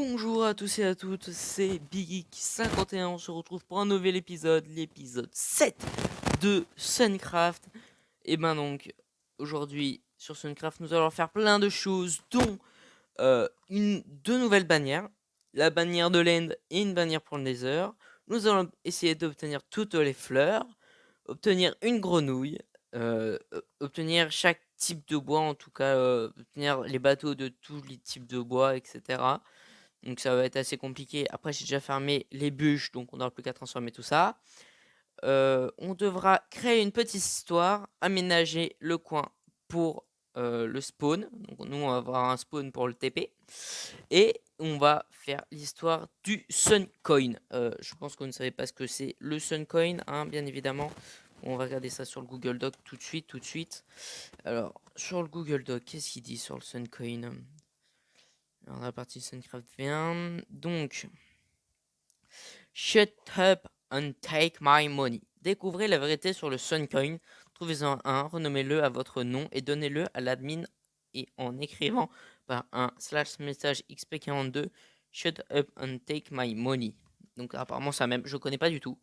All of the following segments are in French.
Bonjour à tous et à toutes, c'est BigGeek51, on se retrouve pour un nouvel épisode, l'épisode 7 de Suncraft. Et ben donc, aujourd'hui sur Suncraft, nous allons faire plein de choses, dont deux nouvelles bannières, la bannière de l'End et une bannière pour le Nether. Nous allons essayer d'obtenir toutes les fleurs, obtenir une grenouille, obtenir chaque type de bois, en tout cas obtenir les bateaux de tous les types de bois, etc. Donc ça va être assez compliqué. Après, j'ai déjà fermé les bûches, donc on n'aura plus qu'à transformer tout ça. On devra créer une petite histoire, aménager le coin pour le spawn. Donc nous, on va avoir un spawn pour le TP. Et on va faire l'histoire du Suncoin. Je pense que vous ne savez pas ce que c'est le Suncoin, hein, bien évidemment. On va regarder ça sur le Google Doc tout de suite. Alors, sur le Google Doc, qu'est-ce qu'il dit sur le Suncoin? Alors, la partie Suncraft V1. Donc, shut up and take my money. Découvrez la vérité sur le Suncoin. Trouvez-en un, renommez-le à votre nom et donnez-le à l'admin et en écrivant par un /message xp42 shut up and take my money. Donc apparemment ça même, je connais pas du tout.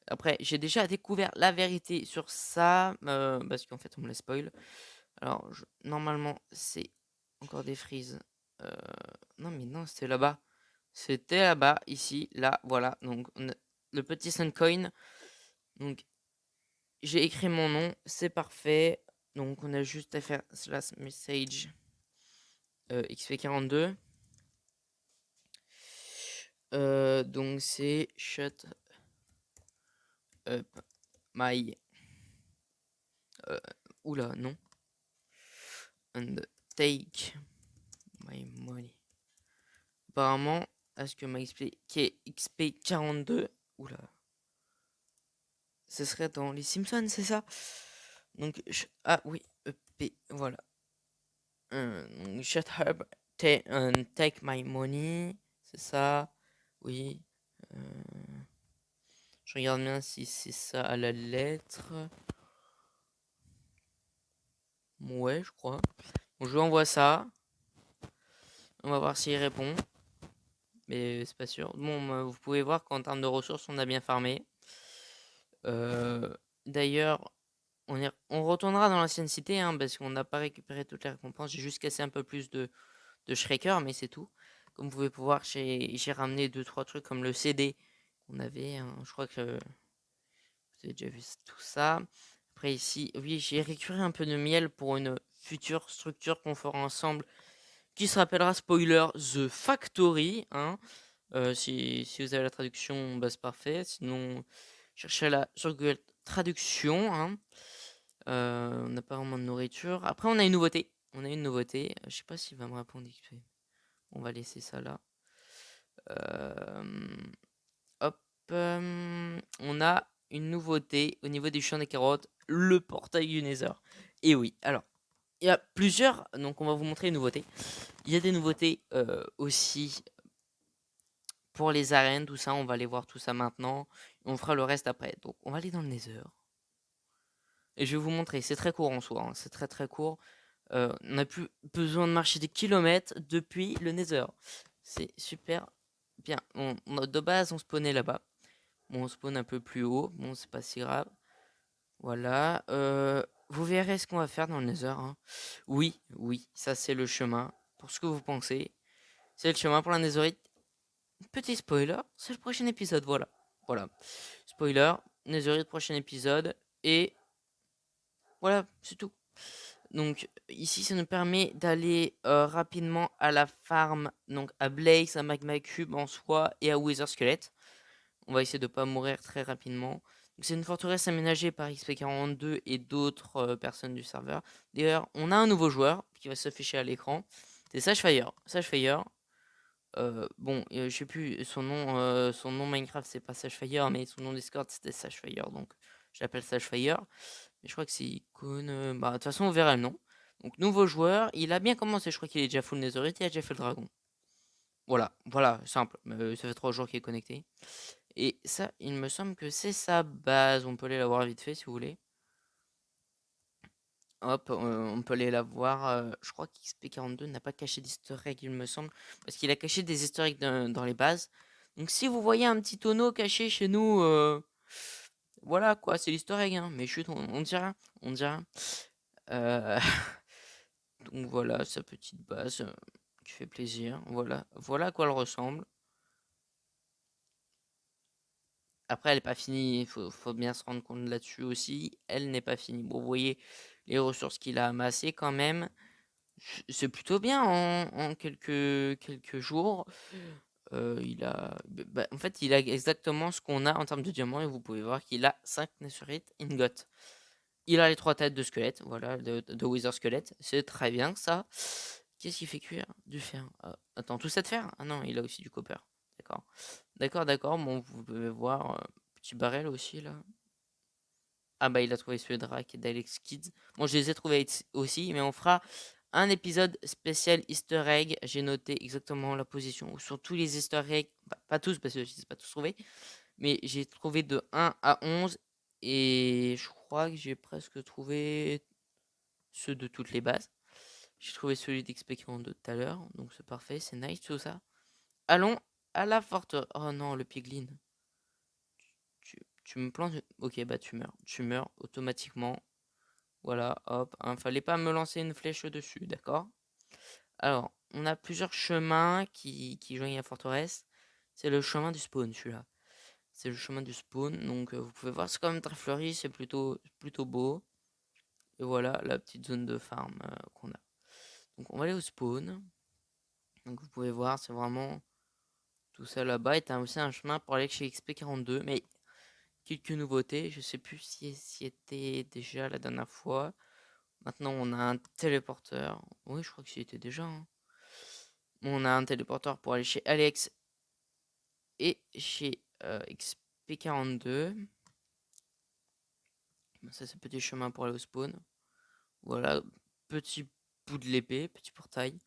Après, j'ai déjà découvert la vérité sur ça, parce qu'en fait on me la spoil. Alors, normalement, c'est encore des frises. Non, mais non, c'était là-bas. C'était là-bas, ici, là, voilà. Donc, le petit Suncoin. Donc, j'ai écrit mon nom, c'est parfait. Donc, on a juste à faire /message xp42. Donc, c'est shut up my. Oula, non. And take my money. Apparemment, à ce que m'a expliqué XP42. Oula. Ce serait dans les Simpsons, c'est ça? Donc, ah oui, EP, voilà. Shut up, take my money, c'est ça? Oui. Je regarde bien si c'est ça à la lettre. Ouais, je crois. Bon, je lui envoie ça. On va voir s'il répond. Mais c'est pas sûr. Bon, vous pouvez voir qu'en termes de ressources, on a bien farmé. D'ailleurs, on retournera dans l'ancienne cité, hein, parce qu'on n'a pas récupéré toutes les récompenses. J'ai juste cassé un peu plus de Shredder, mais c'est tout. Comme vous pouvez pouvoir, j'ai ramené 2-3 trucs comme le CD qu'on avait, hein. Je crois que vous avez déjà vu tout ça. Après ici, oui, j'ai récupéré un peu de miel pour une future structure qu'on fera ensemble, qui se rappellera, spoiler, The Factory, hein. Si vous avez la traduction, bah, c'est parfait. Sinon, cherchez la sur Google Traduction, hein. On n'a pas vraiment de nourriture. Après, on a une nouveauté. Je sais pas s'il va me répondre. On va laisser ça là. Hop. On a une nouveauté au niveau du champ des carottes. Le portail du Nether. Et oui, alors, il y a plusieurs. Donc, on va vous montrer les nouveautés. Il y a des nouveautés aussi pour les arènes, tout ça. On va aller voir tout ça maintenant. On fera le reste après. Donc, on va aller dans le Nether. Et je vais vous montrer. C'est très court en soi, hein. C'est très très court. On n'a plus besoin de marcher des kilomètres depuis le Nether. C'est super bien. De base, on spawnait là-bas. Bon, on spawn un peu plus haut. Bon, c'est pas si grave. Voilà. Vous verrez ce qu'on va faire dans le Nether, hein. Oui, oui, ça c'est le chemin. Pour ce que vous pensez. C'est le chemin pour la Netherite. Petit spoiler, c'est le prochain épisode. Voilà. Voilà. Spoiler, Netherite, prochain épisode. Et voilà, c'est tout. Donc ici, ça nous permet d'aller rapidement à la farm, donc à Blaze, à Magma Cube en soi et à Wither Skelette. On va essayer de ne pas mourir très rapidement. C'est une forteresse aménagée par XP42 et d'autres personnes du serveur. D'ailleurs, on a un nouveau joueur qui va s'afficher à l'écran. C'est Sashfire. Bon, je sais plus son nom Minecraft, c'est pas Sashfire, mais son nom Discord c'était Sashfire, donc je l'appelle Sashfire. Mais je crois que c'est icône. Bah, de toute façon, on verra le nom. Donc, nouveau joueur. Il a bien commencé. Je crois qu'il est déjà full Netherite. Il a déjà fait le dragon. Voilà, voilà, simple. Ça fait 3 jours qu'il est connecté. Et ça, il me semble que c'est sa base. On peut aller la voir vite fait si vous voulez. Hop, on peut aller la voir. Je crois qu'XP42 n'a pas caché d'easter egg, il me semble. Parce qu'il a caché des easter eggs dans les bases. Donc si vous voyez un petit tonneau caché chez nous, voilà quoi, c'est l'easter egg, hein. Mais chut, on dira. On dira. Euh, Donc voilà, sa petite base qui fait plaisir. Voilà à quoi elle ressemble. Après, elle n'est pas finie, faut bien se rendre compte là-dessus aussi. Elle n'est pas finie. Bon, vous voyez les ressources qu'il a amassées quand même. C'est plutôt bien en quelques jours. En fait, il a exactement ce qu'on a en termes de diamants. Et vous pouvez voir qu'il a 5 Netherite ingots. Il a les 3 têtes de squelette. Voilà, de Wither squelette. C'est très bien ça. Qu'est-ce qu'il fait cuire? Du fer. Attends, tout ça de fer? Ah non, il a aussi du copper. D'accord. D'accord. Bon, vous pouvez voir. Petit barrel aussi là. Ah bah il a trouvé celui de Rack et d'Alex Kids. Bon, je les ai trouvés aussi, mais on fera un épisode spécial Easter egg. J'ai noté exactement la position où sont tous les Easter eggs. Bah, pas tous parce que je ne les ai pas tous trouvés. Mais j'ai trouvé de 1 à 11. Et je crois que j'ai presque trouvé ceux de toutes les bases. J'ai trouvé celui d'XP42 tout à l'heure. Donc c'est parfait, c'est nice tout ça. Allons à la forte. Oh non, le piglin. Tu me plantes. Ok, bah tu meurs. Tu meurs automatiquement. Voilà, hop. Hein, fallait pas me lancer une flèche dessus, d'accord? Alors, on a plusieurs chemins qui joignent la forteresse. C'est le chemin du spawn, celui-là. C'est le chemin du spawn. Donc, vous pouvez voir, c'est quand même très fleuri. C'est plutôt beau. Et voilà, la petite zone de farm qu'on a. Donc, on va aller au spawn. Donc, vous pouvez voir, c'est vraiment tout ça là-bas. Et t'as aussi un chemin pour aller chez XP42. Mais quelques nouveautés. Je sais plus si était déjà la dernière fois. Maintenant, on a un téléporteur. Oui, je crois que j'y étais déjà, hein. On a un téléporteur pour aller chez Alex et chez XP42. Ça, c'est petit chemin pour aller au spawn. Voilà, petit bout de l'épée, petit portail.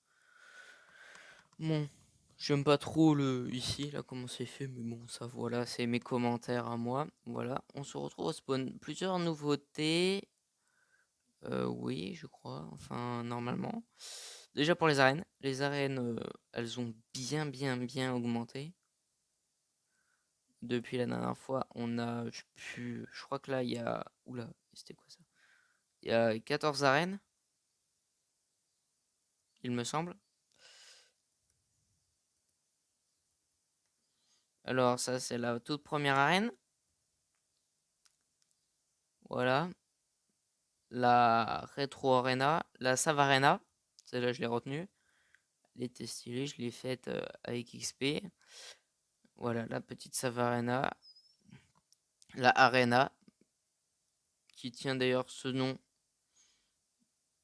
Bon, j'aime pas trop le ici, là, comment c'est fait, mais bon, ça, voilà, c'est mes commentaires à moi. Voilà, on se retrouve au spawn. Plusieurs nouveautés. Oui, je crois. Enfin, normalement. Déjà pour les arènes, elles ont bien augmenté. Depuis la dernière fois, on a, je crois que là, il y a, oula, c'était quoi ça? Il y a 14 arènes, il me semble. Alors ça, c'est la toute première arène. Voilà. La Retro Arena, la Save Arena. Celle-là, je l'ai retenue. Elle était stylée, je l'ai faite avec XP. Voilà, la petite Save Arena. La Arena, qui tient d'ailleurs ce nom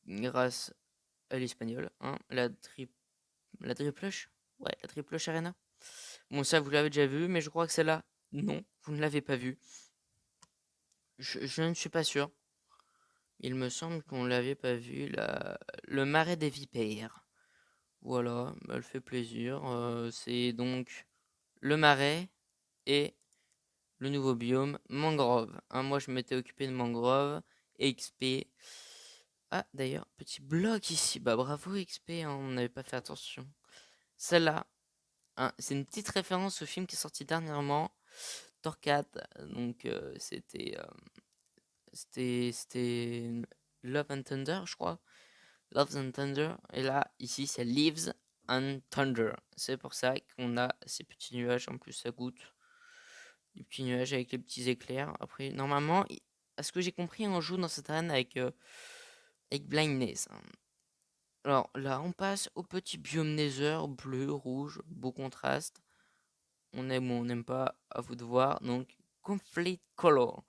grâce à l'espagnol. Hein. La Triplush? Ouais, la Triplush Arena. Bon, ça, vous l'avez déjà vu, mais je crois que celle-là, non, vous ne l'avez pas vue. Je ne suis pas sûr. Il me semble qu'on l'avait pas vu. Le marais des vipères. Voilà, elle fait plaisir. C'est donc le marais et le nouveau biome mangrove. Hein, moi, je m'étais occupé de mangrove et XP. Ah, d'ailleurs, petit bloc ici. Bah, bravo XP, hein, on n'avait pas fait attention. Celle-là, hein, c'est une petite référence au film qui est sorti dernièrement, Thor 4. Donc, c'était Love and Thunder, je crois. Love and Thunder. Et là, ici, c'est Leaves and Thunder. C'est pour ça qu'on a ces petits nuages. En plus, ça goûte. Les petits nuages avec les petits éclairs. Après, normalement, à ce que j'ai compris, on joue dans cette arène avec Blindness. Hein. Alors là, on passe au petit biome Nether, bleu, rouge, beau contraste. On aime ou on n'aime pas, à vous de voir. Donc, Complete Color.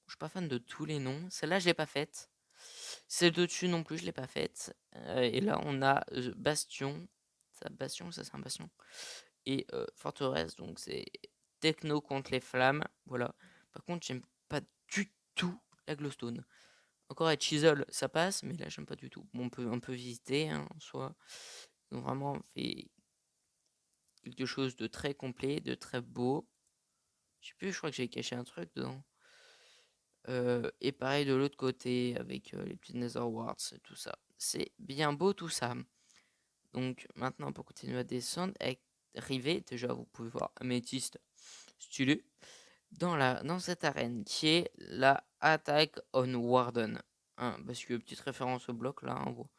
Je suis pas fan de tous les noms. Celle-là, je l'ai pas faite. Celle de-dessus non plus, je l'ai pas faite. Et là, on a Bastion. Bastion, ça c'est un bastion. Et Forteresse, donc c'est Techno contre les flammes. Voilà. Par contre, j'aime pas du tout la glowstone. Encore avec Chisel, ça passe, mais là, j'aime pas du tout. Bon, on peut visiter, hein, en soi. Ils ont vraiment fait quelque chose de très complet, de très beau. Je sais plus, je crois que j'ai caché un truc dedans. Et pareil de l'autre côté avec les petits Nether Warts et tout ça. C'est bien beau tout ça. Donc maintenant pour continuer à descendre, arriver, déjà vous pouvez voir Améthyste stylé dans cette arène qui est la Attack on Warden. Hein, parce que petite référence au bloc là, en gros,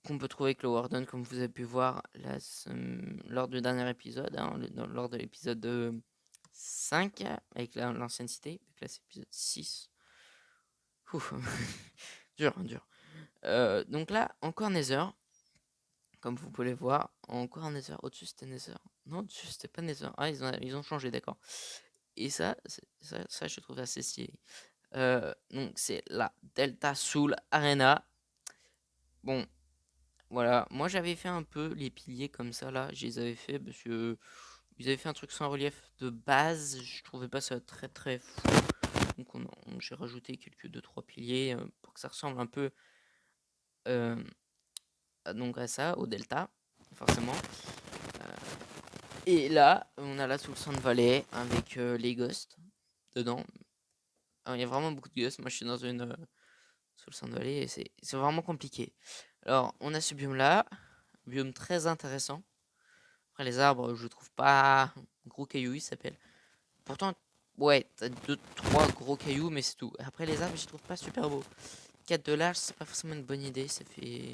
qu'on peut trouver avec le Warden, comme vous avez pu voir là, lors du dernier épisode, hein, lors de l'épisode 5 avec l'ancienne cité. Donc là c'est l'épisode 6. Ouf. Dur, hein, dur. Donc là, encore Nether. Comme vous pouvez le voir, encore un Nether. Au-dessus c'était Nether. Non, au-dessus c'était pas Nether. Ah, ils ont changé, d'accord. Et ça, je trouve assez stylé. Donc c'est la Delta Soul Arena. Bon, voilà. Moi j'avais fait un peu les piliers comme ça là. Je les avais fait parce que ils avaient fait un truc sans relief de base. Je trouvais pas ça très très fou. Donc j'ai rajouté quelques 2-3 piliers pour que ça ressemble un peu euh, donc à ça, au Delta, forcément. Et là, on a la Soul Sand Valley avec les ghosts dedans. Alors, il y a vraiment beaucoup de ghosts. Moi, je suis dans une Soul Sand Valley et c'est vraiment compliqué. Alors, on a ce biome-là, biome très intéressant. Après, les arbres, je trouve pas gros cailloux, il s'appelle. Pourtant, ouais, t'as 2-3 gros cailloux, mais c'est tout. Après, les arbres, je les trouve pas super beaux. 4 de large, c'est pas forcément une bonne idée. Ça fait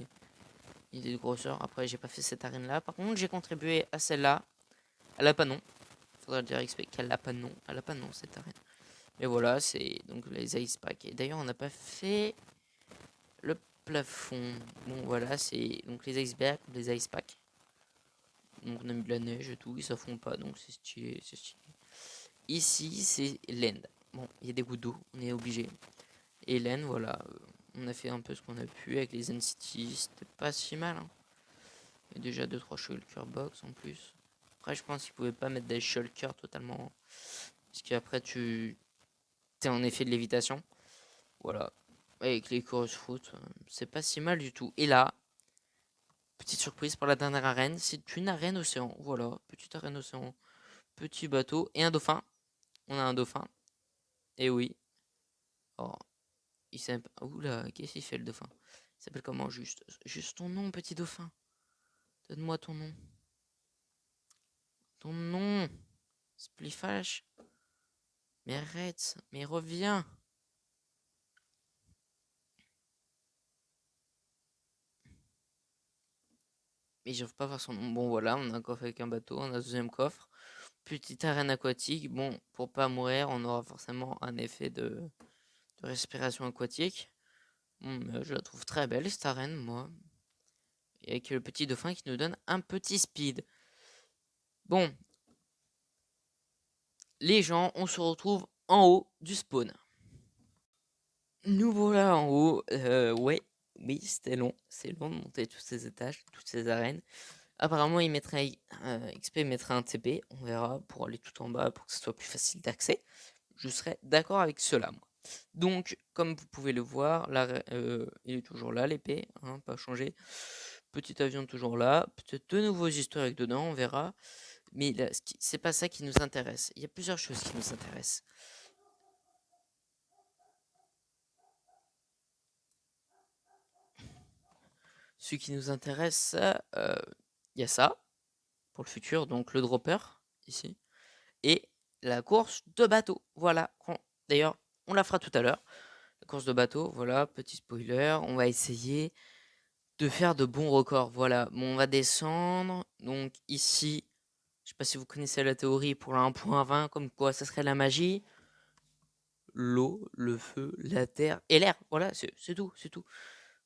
une idée de grosseur. Après, j'ai pas fait cette arène-là. Par contre, j'ai contribué à celle-là. Elle a pas nom. Faudrait dire XP qu'elle a pas de nom. Elle a pas de nom, cette arène. Mais voilà, c'est donc les ice packs. Et d'ailleurs, on n'a pas fait le plafond. Bon, voilà, c'est donc les icebergs, les ice packs. Donc on a mis de la neige et tout, ils s'affondent pas, donc c'est stylé, c'est stylé. Ici, c'est l'end. Bon, il y a des gouttes d'eau, on est obligé. Et l'end, voilà, on a fait un peu ce qu'on a pu avec les NCT, c'était pas si mal. Hein. Il y a déjà 2-3 shulker box en plus. Après, je pense qu'ils pouvaient pas mettre des shulkers totalement. Parce qu'après, tu es en effet de lévitation. Voilà. Avec les chorus fruit, c'est pas si mal du tout. Et là, petite surprise pour la dernière arène, c'est une arène océan. Voilà, petite arène océan, petit bateau et un dauphin. On a un dauphin. Et oui. Oh, il s'appelle. Oula, qu'est-ce qu'il fait le dauphin? Il s'appelle comment juste? Juste ton nom, petit dauphin. Donne-moi ton nom. Ton nom. Splifash. Mais arrête, mais reviens. Mais je veux pas voir son nom. Bon voilà, on a un coffre avec un bateau, on a un deuxième coffre. Petite arène aquatique. Bon, pour pas mourir, on aura forcément un effet de respiration aquatique. Je la trouve très belle cette arène, moi. Et avec le petit dauphin qui nous donne un petit speed. Bon, les gens, on se retrouve en haut du spawn. Nous voilà en haut. Ouais, oui, c'était long. C'est long de monter tous ces étages, toutes ces arènes. Apparemment, il mettrait, XP mettrait un TP. On verra pour aller tout en bas pour que ce soit plus facile d'accès. Je serais d'accord avec cela, moi. Donc, comme vous pouvez le voir, là, il est toujours là, l'épée, hein, pas changé. Petit avion toujours là. Peut-être de nouveaux historiques dedans, on verra. Mais c'est pas ça qui nous intéresse. Il y a plusieurs choses qui nous intéressent. Ce qui nous intéresse, il y a ça, pour le futur, donc le dropper, ici. Et la course de bateau. Voilà. D'ailleurs, on la fera tout à l'heure. La course de bateau, voilà, petit spoiler. On va essayer de faire de bons records. Voilà, bon, on va descendre. Donc ici, je sais pas si vous connaissez la théorie pour la 1.20, comme quoi ça serait la magie. L'eau, le feu, la terre et l'air. Voilà, c'est tout, c'est tout.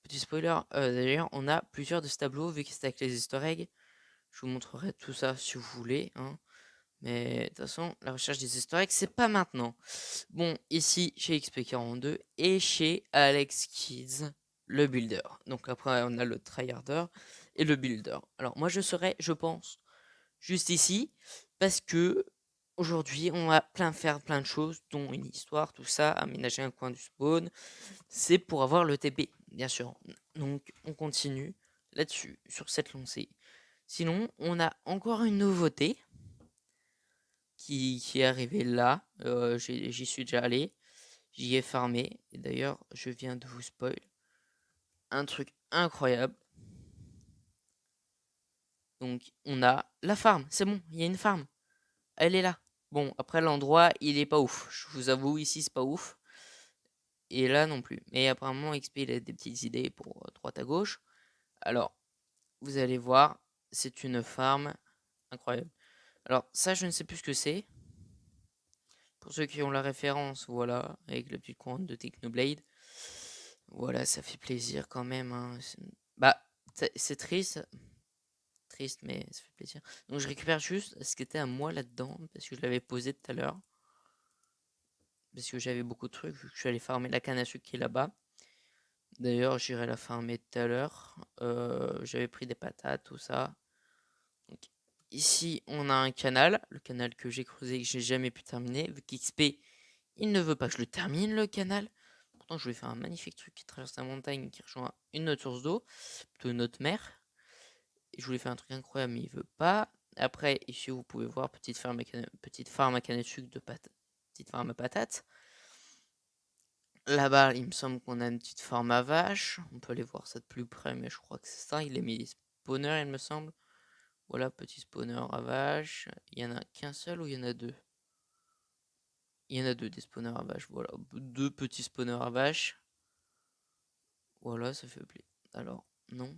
Petit spoiler, d'ailleurs, on a plusieurs de ce tableau, vu que c'est avec les easter eggs. Je vous montrerai tout ça si vous voulez. Hein. Mais de toute façon, la recherche des easter eggs, c'est pas maintenant. Bon, ici, chez XP42 et chez Alex Kids, le builder. Donc après, on a le tryharder et le builder. Alors moi, je serai, je pense, juste ici, parce que aujourd'hui, on va faire plein de choses, dont une histoire, tout ça, aménager un coin du spawn. C'est pour avoir le TP, bien sûr. Donc, on continue là-dessus, sur cette lancée. Sinon, on a encore une nouveauté qui est arrivée là. J'y suis déjà allé. J'y ai farmé. Et d'ailleurs, je viens de vous spoil un truc incroyable. Donc, on a la farm. C'est bon, il y a une farm. Elle est là. Bon, après, l'endroit, il est pas ouf. Je vous avoue, ici, c'est pas ouf. Et là, non plus. Mais apparemment, XP, il a des petites idées pour droite à gauche. Alors, vous allez voir, c'est une farm incroyable. Alors, ça, je ne sais plus ce que c'est. Pour ceux qui ont la référence, voilà, avec la petite couronne de Technoblade. Voilà, ça fait plaisir quand même, hein. Bah, c'est triste. Triste, mais ça fait plaisir. Donc, je récupère juste ce qui était à moi là-dedans, parce que je l'avais posé tout à l'heure. Parce que j'avais beaucoup de trucs, vu que je suis allé farmer la canne à sucre qui est là-bas. D'ailleurs, j'irai la farmer tout à l'heure. J'avais pris des patates, tout ça. Donc, ici, on a un canal. Le canal que j'ai creusé et que j'ai jamais pu terminer. Vu qu'XP, il ne veut pas que je le termine, le canal. Pourtant, je vais faire un magnifique truc qui traverse la montagne, qui rejoint une autre source d'eau, plutôt une autre mer. Et je voulais faire un truc incroyable, mais il veut pas. Après, ici, vous pouvez voir petite farm à canne à sucre de patates. Petite farm à patates. Là-bas, il me semble qu'on a une petite farm à vaches. On peut aller voir ça de plus près, mais je crois que c'est ça. Il a mis des spawners, il me semble. Voilà, petit spawner à vaches. Il y en a qu'un seul ou il y en a deux? Il y en a deux des spawners à vaches. Voilà, deux petits spawners à vaches. Voilà, ça fait plaisir. Alors, non.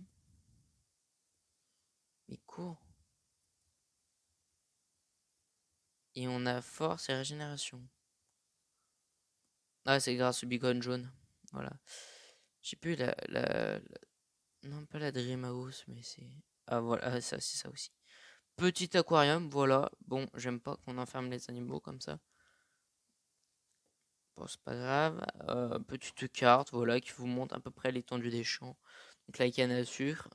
Mais cours. Et on a force et régénération. Ah, c'est grâce au beacon jaune. Voilà. J'ai plus non, pas la Dream House, mais c'est. Ah, voilà, ah, ça, c'est ça aussi. Petit aquarium, voilà. Bon, j'aime pas qu'on enferme les animaux comme ça. Bon, c'est pas grave. Petite carte, voilà, qui vous montre à peu près l'étendue des champs. Donc la canne à sucre,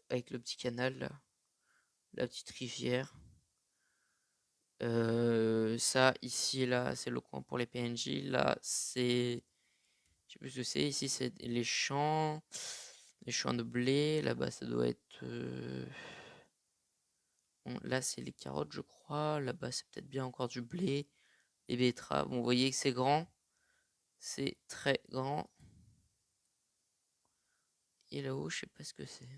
avec le petit canal, là, la petite rivière. Ça, ici, là, c'est le coin pour les PNJ. Là, c'est. Je sais plus ce que c'est. Ici, c'est les champs. Les champs de blé. Là-bas, ça doit être. Bon, là, c'est les carottes, je crois. Là-bas, c'est peut-être bien encore du blé. Les betteraves. Bon, vous voyez que c'est grand. C'est très grand. Et là-haut, je sais pas ce que c'est.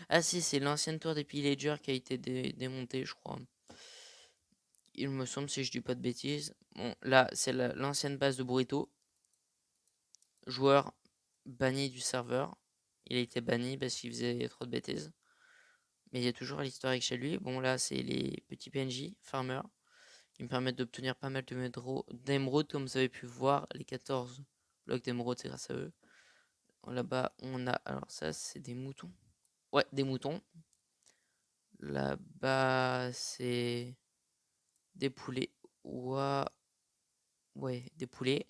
Ah si, c'est l'ancienne tour des pillagers qui a été démontée, je crois. Il me semble, si je dis pas de bêtises. Bon, là, c'est l'ancienne base de Burrito. Joueur banni du serveur. Il a été banni parce qu'il faisait trop de bêtises. Mais il y a toujours l'historique chez lui. Bon, là, c'est les petits PNJ, farmers, qui me permettent d'obtenir pas mal d'émeraudes, comme vous avez pu voir. Les 14 blocs d'émeraudes, c'est grâce à eux. Là-bas, on a. Alors, ça, c'est des moutons. Ouais, des moutons. Là-bas, c'est des poulets. Ouais, des poulets.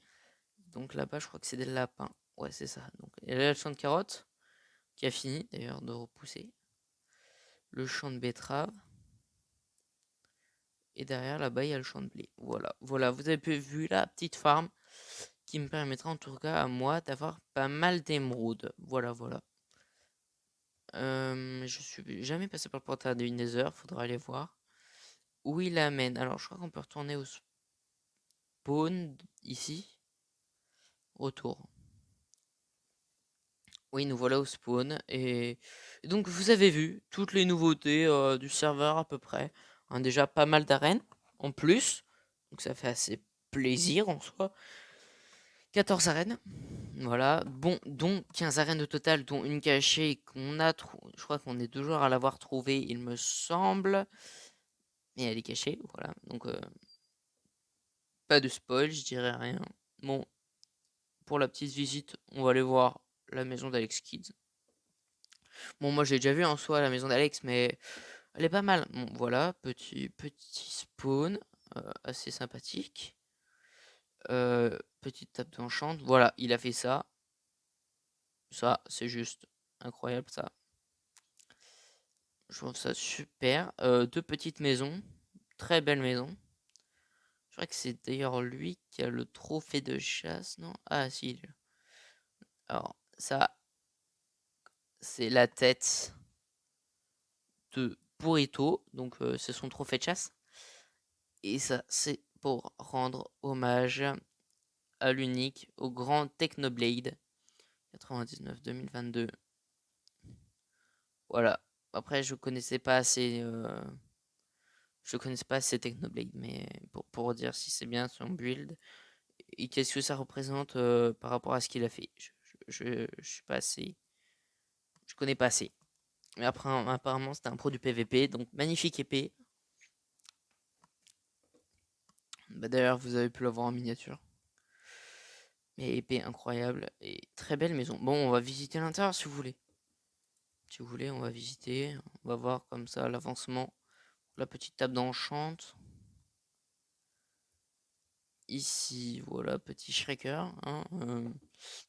Donc là-bas, je crois que c'est des lapins. Ouais, c'est ça. Donc, il y a le champ de carottes, qui a fini d'ailleurs de repousser. Le champ de betterave. Et derrière, là-bas, il y a le champ de blé. Voilà, voilà, vous avez vu la petite farm qui me permettra en tout cas à moi d'avoir pas mal d'émeraudes. Voilà, voilà. Je suis jamais passé par le portail de Nether, faudra aller voir. Où il amène. Alors, je crois qu'on peut retourner au spawn ici. Retour. Oui, nous voilà au spawn. Et donc, vous avez vu toutes les nouveautés du serveur à peu près. On a déjà pas mal d'arènes en plus. Donc, ça fait assez plaisir en soi. 14 arènes. Voilà. Bon, dont 15 arènes au total, dont une cachée qu'on a trouvé. Je crois qu'on est toujours à l'avoir trouvée, il me semble. Mais elle est cachée. Voilà. Donc, pas de spoil, je dirais rien. Bon, pour la petite visite, on va aller voir la maison d'Alex Kids. Bon, moi j'ai déjà vu en soi la maison d'Alex, mais elle est pas mal. Bon, voilà, petit spawn, assez sympathique. Petite table d'enchant. Voilà, il a fait ça. Ça, c'est juste incroyable, ça. Je trouve ça super. Deux petites maisons. Très belles maisons. Je crois que c'est d'ailleurs lui qui a le trophée de chasse, non? Ah, si. Alors, ça, c'est la tête de Burrito. Donc, c'est son trophée de chasse. Et ça, c'est pour rendre hommage à l'unique, au grand Technoblade 99 2022. Voilà. Après, je connaissais pas assez Technoblade, mais pour dire si c'est bien son build et qu'est-ce que ça représente par rapport à ce qu'il a fait. Je suis pas assez. Je connais pas assez. Mais après, apparemment, c'était un pro du PVP, donc magnifique épée. Bah, d'ailleurs, vous avez pu la voir en miniature. Mais épée incroyable et très belle maison. Bon, on va visiter l'intérieur si vous voulez. Si vous voulez, on va visiter. On va voir comme ça l'avancement. La petite table d'enchante. Ici, voilà, petit Shredder. Hein,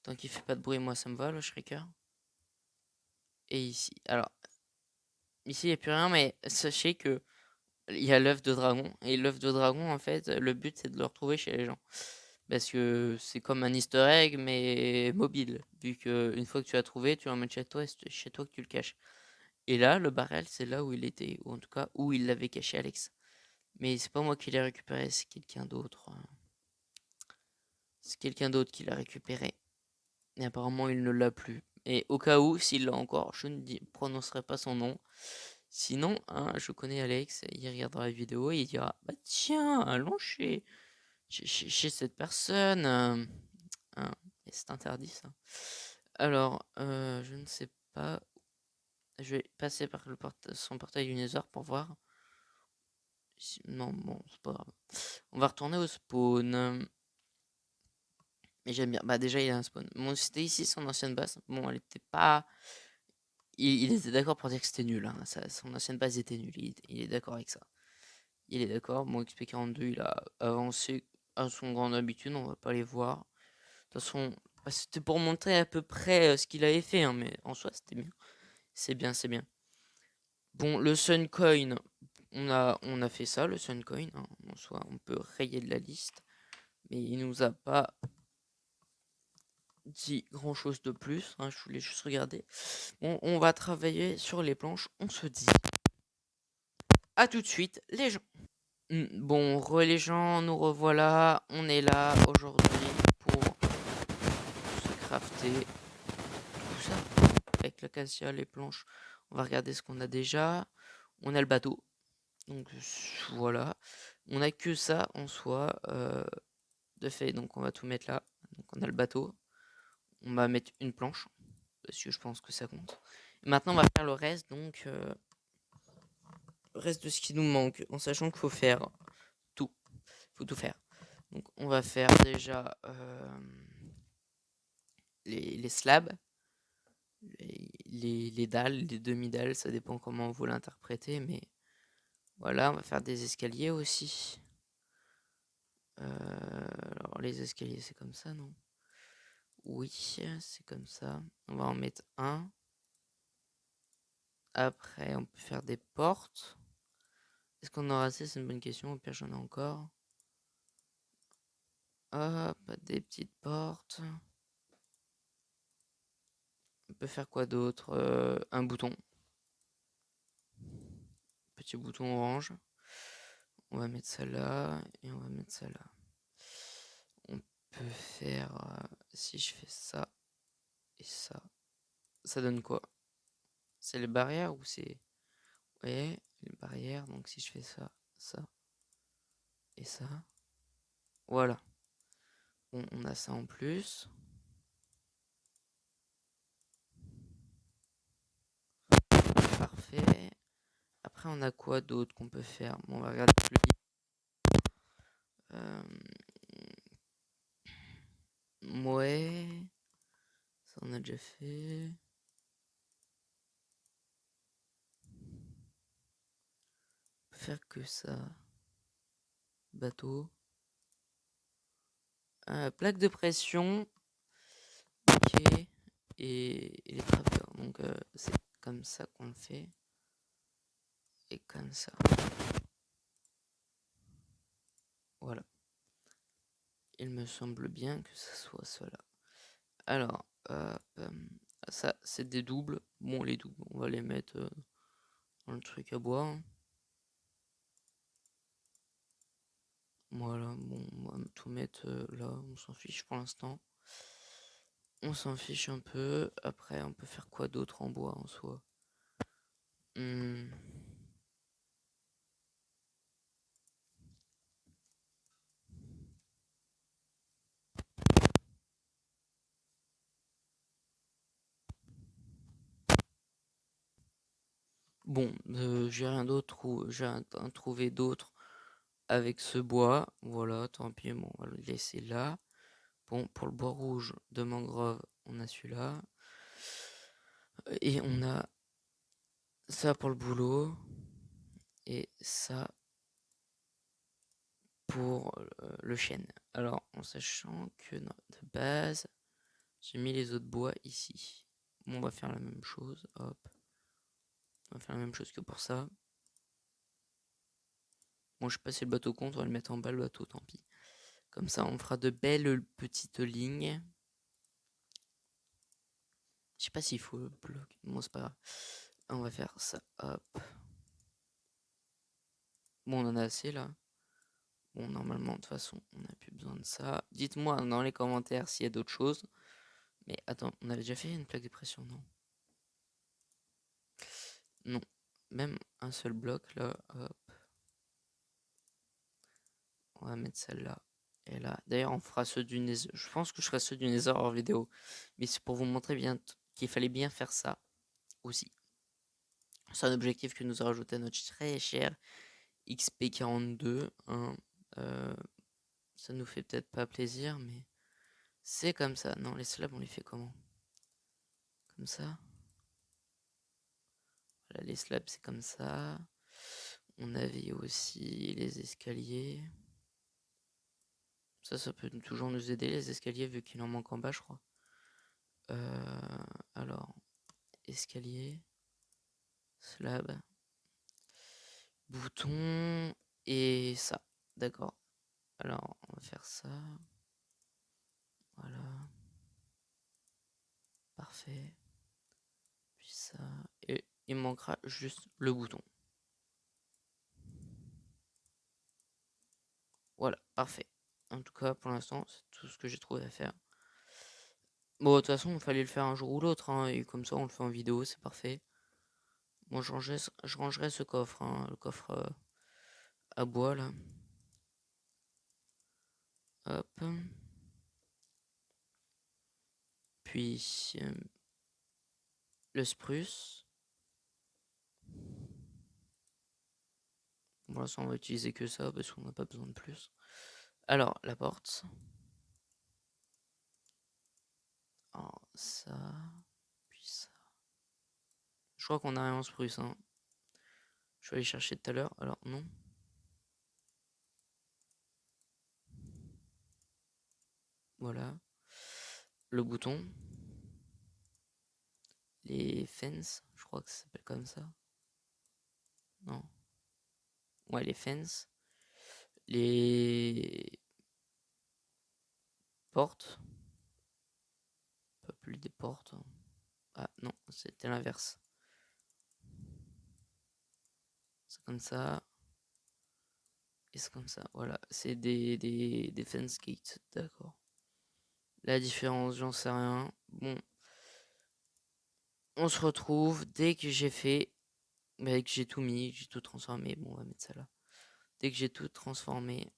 tant qu'il fait pas de bruit, moi ça me va le Shredder. Et ici, alors, ici il n'y a plus rien, mais sachez que il y a l'œuf de dragon. Et l'œuf de dragon, en fait, le but c'est de le retrouver chez les gens. Parce que c'est comme un easter egg, mais mobile. Vu que une fois que tu l'as trouvé, tu l'emmènes chez toi et c'est chez toi que tu le caches. Et là, le barrel, c'est là où il était. Ou en tout cas, où il l'avait caché, Alex. Mais c'est pas moi qui l'ai récupéré, c'est quelqu'un d'autre. C'est quelqu'un d'autre qui l'a récupéré. Et apparemment, il ne l'a plus. Et au cas où, s'il l'a encore, je ne prononcerai pas son nom. Sinon, hein, je connais Alex, il regardera la vidéo et il dira bah tiens, allons chez cette personne. Hein, et c'est interdit ça. Alors, je ne sais pas. Je vais passer par son portail du Nether pour voir. Non, bon, c'est pas grave. On va retourner au spawn. Mais j'aime bien. Bah, déjà, il y a un spawn. Bon, c'était ici son ancienne base. Bon, elle était pas. Il était d'accord pour dire que c'était nul. Hein. Son ancienne base était nulle. Il est d'accord avec ça. Il est d'accord. Mon XP42, il a avancé à son grande habitude. On va pas les voir. De toute façon, bah, c'était pour montrer à peu près ce qu'il avait fait. Hein, mais en soi, c'était bien. C'est bien, c'est bien. Bon, le Suncoin, on a fait ça, le Suncoin. Hein. En soi, on peut rayer de la liste. Mais il nous a pas dit grand chose de plus. Hein. Je voulais juste regarder. Bon, on va travailler sur les planches. On se dit à tout de suite, les gens. Bon, les gens, nous revoilà. On est là aujourd'hui pour se crafter tout ça. Avec l'acacia, les planches. On va regarder ce qu'on a déjà. On a le bateau. Donc voilà. On a que ça en soi de fait. Donc on va tout mettre là. Donc on a le bateau. On va mettre une planche. Parce que je pense que ça compte. Et maintenant on va faire le reste. Donc le reste de ce qui nous manque. En sachant qu'il faut faire tout. Il faut tout faire. Donc on va faire déjà les slabs, les dalles, les demi-dalles, ça dépend comment vous l'interprétez, mais voilà, on va faire des escaliers aussi. Alors les escaliers c'est comme ça, non? Oui, c'est comme ça. On va en mettre un. Après on peut faire des portes. Est-ce qu'on aura assez? C'est une bonne question, au pire j'en ai encore. Hop, des petites portes. On peut faire quoi d'autre? Un bouton. Petit bouton orange. On va mettre ça là et on va mettre ça là. On peut faire si je fais ça et ça donne quoi? C'est les barrières ou c'est ouais les barrières. Donc si je fais ça, ça et ça, voilà. Bon, on a ça en plus. Parfait. Après on a quoi d'autre qu'on peut faire? Bon, on va regarder le livre. Ouais, ça on a déjà fait. On peut faire que ça. Bateau. Plaque de pression. Ok. Et les trappeurs. Donc c'est comme ça qu'on le fait. Et comme ça. Voilà. Il me semble bien que ça soit cela. Alors, ça c'est des doubles. Bon, les doubles, on va les mettre dans le truc à bois. Voilà, bon, on va tout mettre là, on s'en fiche pour l'instant. On s'en fiche un peu. Après, on peut faire quoi d'autre en bois en soi? Bon, j'ai rien d'autre ou j'ai rien trouvé d'autre avec ce bois. Voilà, tant pis, bon, on va le laisser là. Bon, pour le bois rouge de mangrove, on a celui-là. Et on a ça pour le boulot. Et ça pour le chêne. Alors, en sachant que de base, j'ai mis les autres bois ici. Bon, on va faire la même chose. Hop. On va faire la même chose que pour ça. Bon, je sais pas si le bateau compte, on va le mettre en bas le bateau, tant pis. Comme ça, on fera de belles petites lignes. Je sais pas s'il faut le bloc. Bon, c'est pas grave. On va faire ça. Hop. Bon, on en a assez là. Bon, normalement, de toute façon, on n'a plus besoin de ça. Dites-moi dans les commentaires s'il y a d'autres choses. Mais attends, on avait déjà fait une plaque de pression, non? Non. Même un seul bloc là. Hop. On va mettre celle-là. Et là. D'ailleurs, on fera ceux du Nether. Je pense que je ferai ceux du Nether hors vidéo. Mais c'est pour vous montrer bien qu'il fallait bien faire ça aussi. C'est un objectif que nous a rajouté à notre très cher XP42. Hein. Ça nous fait peut-être pas plaisir, mais c'est comme ça. Non, les slabs, on les fait comment? Comme ça. Voilà, les slabs, c'est comme ça. On avait aussi les escaliers. Ça peut toujours nous aider, les escaliers, vu qu'il en manque en bas, je crois. Alors, escalier, slab, bouton et ça. D'accord. Alors, on va faire ça. Voilà. Parfait. Puis ça. Et il manquera juste le bouton. Voilà, parfait. En tout cas, pour l'instant, c'est tout ce que j'ai trouvé à faire. Bon, de toute façon, il fallait le faire un jour ou l'autre, hein, et comme ça, on le fait en vidéo, c'est parfait. Moi, je rangerai ce coffre, hein, le coffre à bois, là. Hop. Puis, le spruce. Pour l'instant, on va utiliser que ça, parce qu'on n'a pas besoin de plus. Alors, la porte. Alors, ça. Puis ça. Je crois qu'on a rien en spruce, hein. Je vais aller chercher tout à l'heure. Alors, non. Voilà. Le bouton. Les fences. Je crois que ça s'appelle comme ça. Non. Ouais, les fences. Les portes. Pas plus des portes. Ah non, c'était l'inverse. C'est comme ça. Et c'est comme ça. Voilà. C'est des fence gates. D'accord. La différence, j'en sais rien. Bon. On se retrouve dès que j'ai fait. Dès que j'ai tout mis, j'ai tout transformé. Bon, on va mettre ça là. Dès que j'ai tout transformé.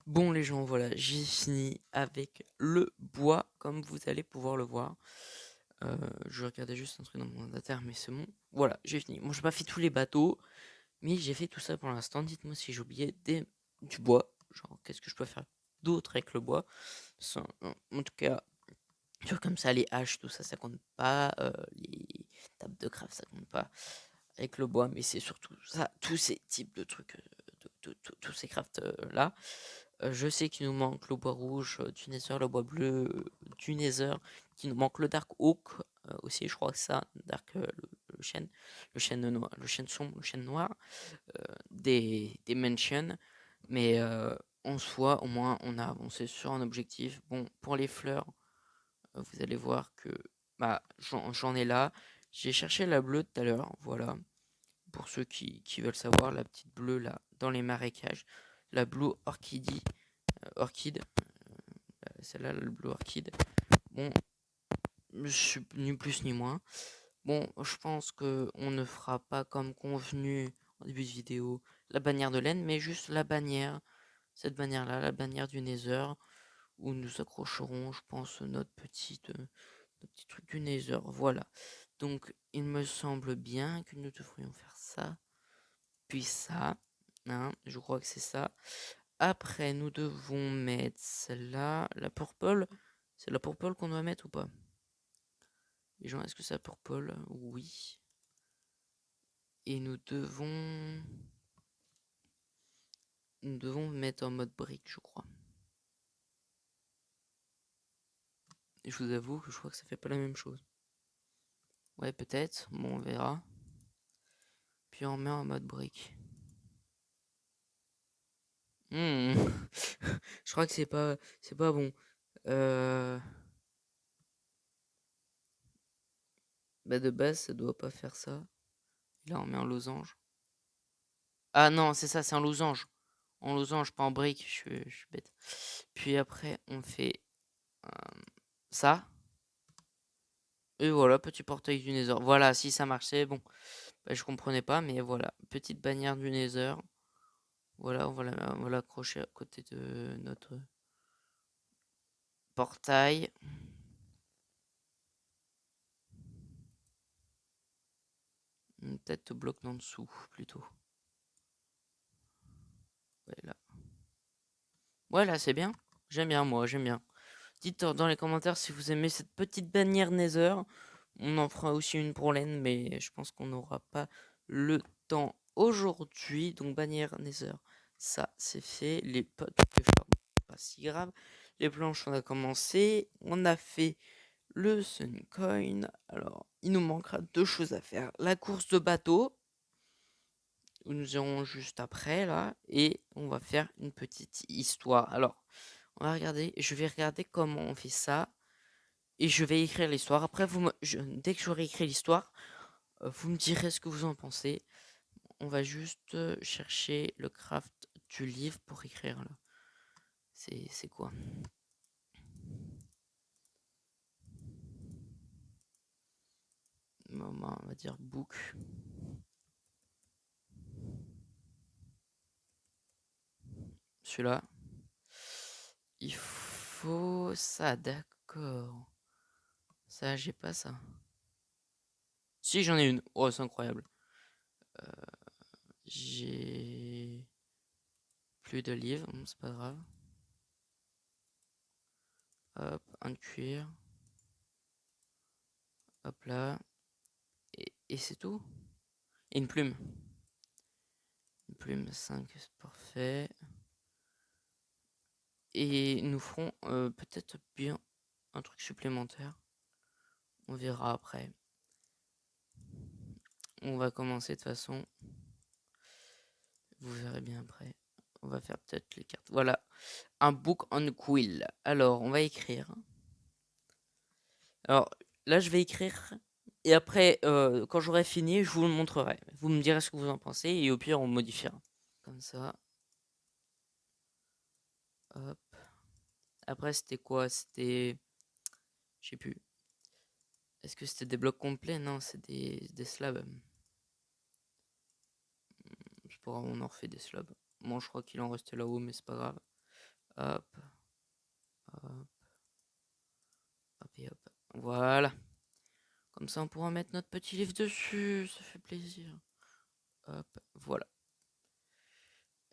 Bon les gens, voilà, j'ai fini avec le bois, comme vous allez pouvoir le voir. Je regardais juste un truc dans mon inventaire, mais c'est bon. Voilà, j'ai fini. Moi, j'ai pas fait tous les bateaux, mais j'ai fait tout ça pour l'instant. Dites-moi si j'ai oublié du bois. Genre, qu'est-ce que je peux faire d'autre avec le bois? En tout cas, comme ça, les haches, tout ça, ça compte pas. Les tables de craft, ça compte pas avec le bois, mais c'est surtout ça, tous ces types de trucs, tous ces crafts là. Je sais qu'il nous manque le bois rouge du Nether, le bois bleu du Nether, qu'il nous manque le Dark Oak aussi, je crois que ça, Dark, le chêne noir, le chêne sombre, le chêne noir, des mentions, mais en soi, au moins, on a avancé sur un objectif. Bon, pour les fleurs, vous allez voir que bah, j'en ai là. J'ai cherché la bleue tout à l'heure, voilà. Pour ceux qui veulent savoir, la petite bleue là, dans les marécages. La Blue Orchidée. Orchid. Celle-là, le bleu Orchid. Bon, je suis ni plus ni moins. Bon, je pense que on ne fera pas comme convenu en début de vidéo la bannière de laine, mais juste la bannière, cette bannière-là, la bannière du Nether, où nous accrocherons, je pense, notre petit truc du Nether. Voilà. Donc, il me semble bien que nous devrions faire ça, puis ça. Hein, je crois que c'est ça. Après, nous devons mettre celle-là, la purple. C'est la purple qu'on doit mettre ou pas? Les gens, est-ce que c'est la purple? Oui. Et nous devons mettre en mode brique, je crois. Et je vous avoue que je crois que ça fait pas la même chose. Ouais, peut-être. Bon, on verra. Puis on met en mode brique. Hmm. Je crois que c'est pas bon. Bah de base, ça doit pas faire ça. Et là, on met en losange. Ah non, c'est ça, c'est en losange. En losange, pas en brique. Je suis bête. Puis après, on fait ça. Et voilà, petit portail du Nether. Voilà, si ça marchait, bon. Bah, je comprenais pas, mais voilà. Petite bannière du Nether. Voilà, on va l'accrocher à côté de notre portail. Peut-être bloc en dessous, plutôt. Ouais, là. Ouais, là, c'est bien. J'aime bien, moi, j'aime bien. Dites dans les commentaires si vous aimez cette petite bannière Nether. On en fera aussi une pour laine, mais je pense qu'on n'aura pas le temps aujourd'hui. Donc, bannière Nether, ça, c'est fait. Les potes, pas si grave. Les planches, on a commencé. On a fait le Suncoin. Alors, il nous manquera deux choses à faire. La course de bateau, où nous irons juste après, là. Et on va faire une petite histoire. Alors, on va regarder. Je vais regarder comment on fait ça. Et je vais écrire l'histoire. Après, dès que j'aurai écrit l'histoire, vous me direz ce que vous en pensez. On va juste chercher le craft du livre pour écrire là. C'est quoi? On va dire book. Celui-là. Il faut ça, d'accord. Ça, j'ai pas ça. Si, j'en ai une. Oh, c'est incroyable. J'ai plus de livres, bon, c'est pas grave. Hop, un de cuir. Hop là. Et c'est tout. Et une plume. Une plume 5, c'est parfait. Et nous ferons peut-être bien un truc supplémentaire. On verra après. On va commencer de toute façon. Vous verrez bien après. On va faire peut-être les cartes. Voilà. Un book on quill. Alors, on va écrire. Alors, là, je vais écrire. Et après, quand j'aurai fini, je vous le montrerai. Vous me direz ce que vous en pensez. Et au pire, on modifiera. Comme ça. Hop. Après, c'était quoi? C'était... Je sais plus. Est-ce que c'était des blocs complets? Non, c'est des slabs. C'est pas grave, on en refait des slabs. Moi, je crois qu'il en restait là-haut, mais c'est pas grave. Hop, hop, hop et hop. Voilà. Comme ça, on pourra mettre notre petit livre dessus. Ça fait plaisir. Hop, voilà.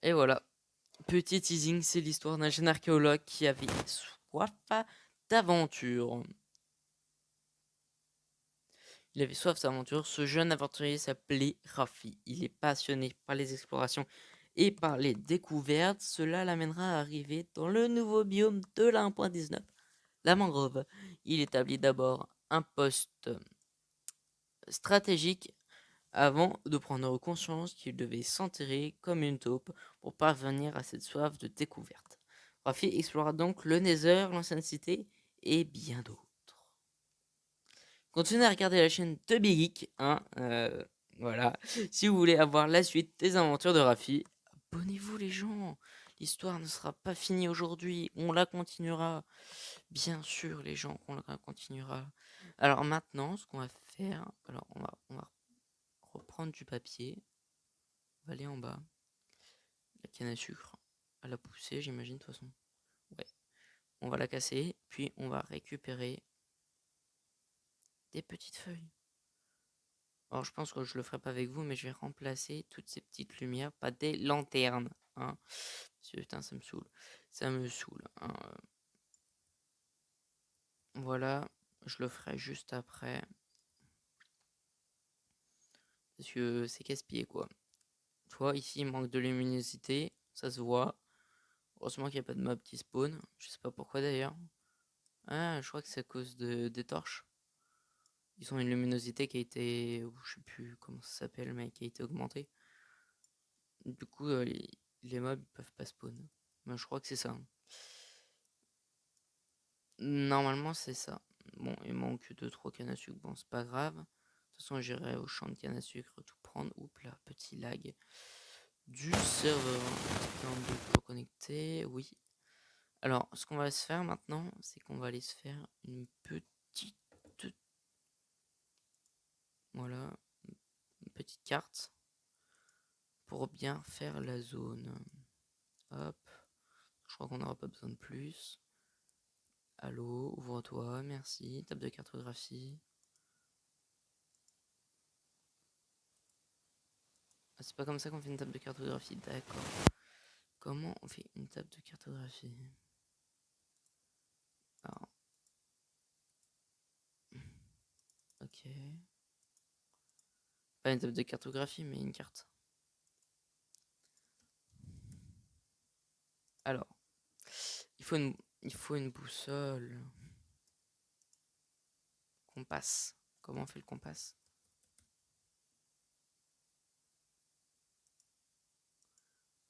Et voilà. Petit teasing, c'est l'histoire d'un jeune archéologue qui avait soif d'aventure. Il avait soif d'aventure. Ce jeune aventurier s'appelait Rafi. Il est passionné par les explorations et par les découvertes. Cela l'amènera à arriver dans le nouveau biome de la 1.19, la mangrove. Il établit d'abord un poste stratégique avant de prendre conscience qu'il devait s'enterrer comme une taupe pour parvenir à cette soif de découverte. Rafi explora donc le Nether, l'ancienne cité et bien d'autres. Continuez à regarder la chaîne de Big Geek, hein, voilà, si vous voulez avoir la suite des aventures de Rafi. abonnez-vous les gens. L'histoire ne sera pas finie aujourd'hui. On la continuera. Bien sûr, les gens, on la continuera. Alors maintenant, ce qu'on va faire, alors on va reprendre du papier. On va aller en bas. La canne à sucre. À la pousser, j'imagine, de toute façon. Ouais. On va la casser, puis on va récupérer des petites feuilles. Alors je pense que je le ferai pas avec vous, mais je vais remplacer toutes ces petites lumières, pas des lanternes. Hein. Putain, ça me saoule. Ça me saoule. Hein. Voilà, je le ferai juste après. Parce que c'est casse-pied quoi. Tu vois, ici il manque de luminosité, ça se voit. Heureusement qu'il n'y a pas de mob qui spawn. Je sais pas pourquoi d'ailleurs. Ah, je crois que c'est à cause des torches. Ils ont une luminosité qui a été, je sais plus comment ça s'appelle, mais qui a été augmentée. Du coup, les mobs ils peuvent pas spawn. Mais je crois que c'est ça. Normalement, c'est ça. Bon, il manque 2-3 cannes à sucre. Bon, c'est pas grave. De toute façon, j'irai au champ de canne à sucre tout prendre. Oups là, petit lag du serveur. 42 toujours connecté. Oui. Alors, ce qu'on va se faire maintenant, c'est qu'on va aller se faire une petite. Voilà. Une petite carte. Pour bien faire la zone. Hop. Je crois qu'on n'aura pas besoin de plus. Allô, ouvre-toi, merci. Table de cartographie. Ah, c'est pas comme ça qu'on fait une table de cartographie, d'accord. Comment on fait une table de cartographie? Alors. Ok. Pas une table de cartographie, mais une carte. Alors. Il faut une boussole. Compas. Comment on fait le compas?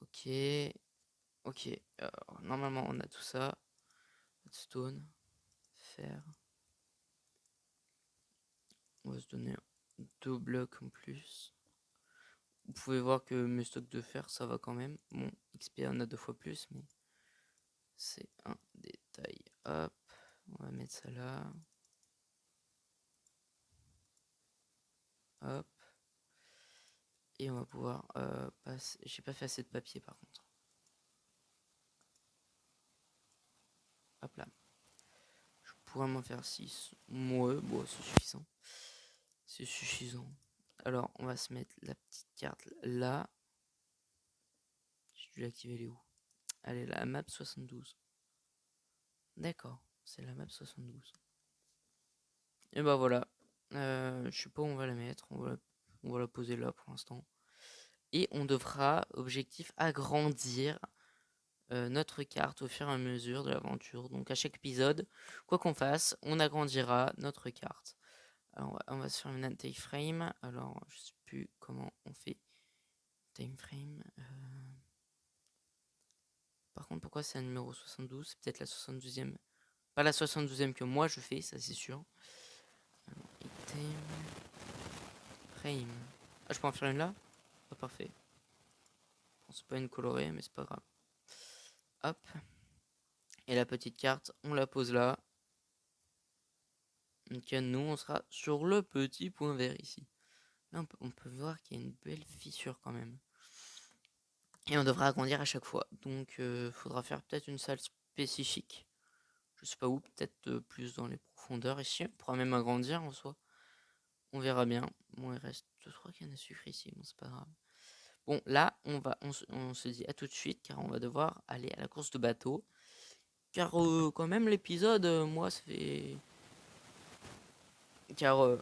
Ok. Ok. Alors, normalement, on a tout ça. Stone. Fer. On va se donner 2 blocs en plus. Vous pouvez voir que mes stocks de fer, ça va quand même. Bon, XP on a 2 fois plus, mais c'est un détail. Hop, on va mettre ça là. Hop. Et on va pouvoir passer. J'ai pas fait assez de papier par contre. Hop là. Je pourrais m'en faire 6. Ouais, bon, c'est suffisant. C'est suffisant. Alors, on va se mettre la petite carte là. J'ai dû l'activer, elle est où? Allez, la map 72. D'accord, c'est la map 72. Et bah voilà. Je sais pas où on va la mettre. On va la poser là pour l'instant. Et on devra, objectif, agrandir notre carte au fur et à mesure de l'aventure. Donc à chaque épisode, quoi qu'on fasse, on agrandira notre carte. Alors, on va se faire une time frame. Alors, je sais plus comment on fait time frame. Par contre, pourquoi c'est un numéro 72? C'est peut-être la 72e. Pas la 72e que moi je fais, ça c'est sûr. Alors, time frame. Ah, je peux en faire une là? Pas parfait. Bon, c'est pas une colorée, mais c'est pas grave. Hop. Et la petite carte, on la pose là. Donc nous, on sera sur le petit point vert ici. Là, on peut voir qu'il y a une belle fissure quand même. Et on devra agrandir à chaque fois. Donc, faudra faire peut-être une salle spécifique. Je sais pas où, peut-être plus dans les profondeurs ici. On pourra même agrandir en soi. On verra bien. Bon, il reste 2-3 cannes à sucre ici. Bon, c'est pas grave. Bon, là, on se dit à tout de suite car on va devoir aller à la course de bateau. Car quand même, l'épisode, moi, ça fait... Car,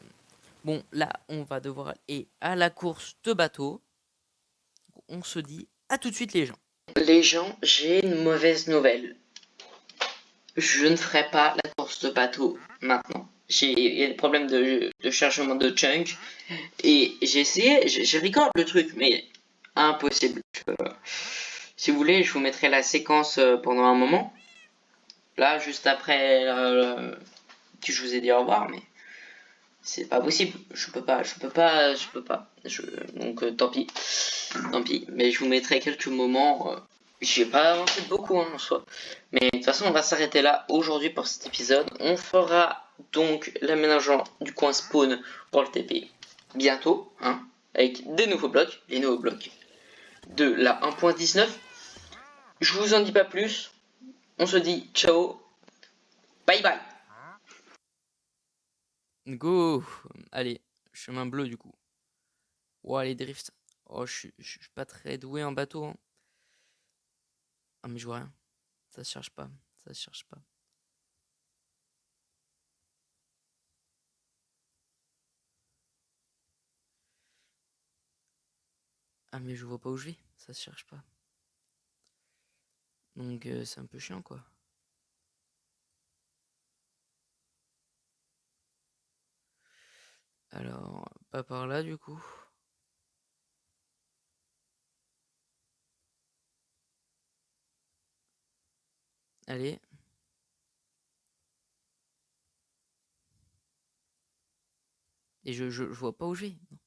bon, là, on va devoir aller à la course de bateau. On se dit à tout de suite, les gens. Les gens, j'ai une mauvaise nouvelle. Je ne ferai pas la course de bateau maintenant. Il y a des problèmes de chargement de chunk. Et j'ai essayé, j'ai record le truc, mais impossible. Si vous voulez, je vous mettrai la séquence pendant un moment. Là, juste après que je vous ai dit au revoir, mais C'est pas possible. Je peux pas, je peux pas, je peux pas. Donc tant pis. Tant pis. Mais je vous mettrai quelques moments. J'ai pas avancé beaucoup hein, en soi. Mais de toute façon, on va s'arrêter là aujourd'hui pour cet épisode. On fera donc l'aménagement du coin spawn pour le TP bientôt, hein, avec des nouveaux blocs, les nouveaux blocs de la 1.19. Je vous en dis pas plus. On se dit ciao. Bye bye. Go. Allez, chemin bleu du coup. Oh, allez, drift. Oh, je suis pas très doué en bateau. Hein. Ah, mais je vois rien. Ça se cherche pas. Ça se cherche pas. Ah, mais je vois pas où je vais. Ça se cherche pas. Donc, c'est un peu chiant, quoi. Alors, pas par là, du coup. Allez. Et je vois pas où je vais. Non.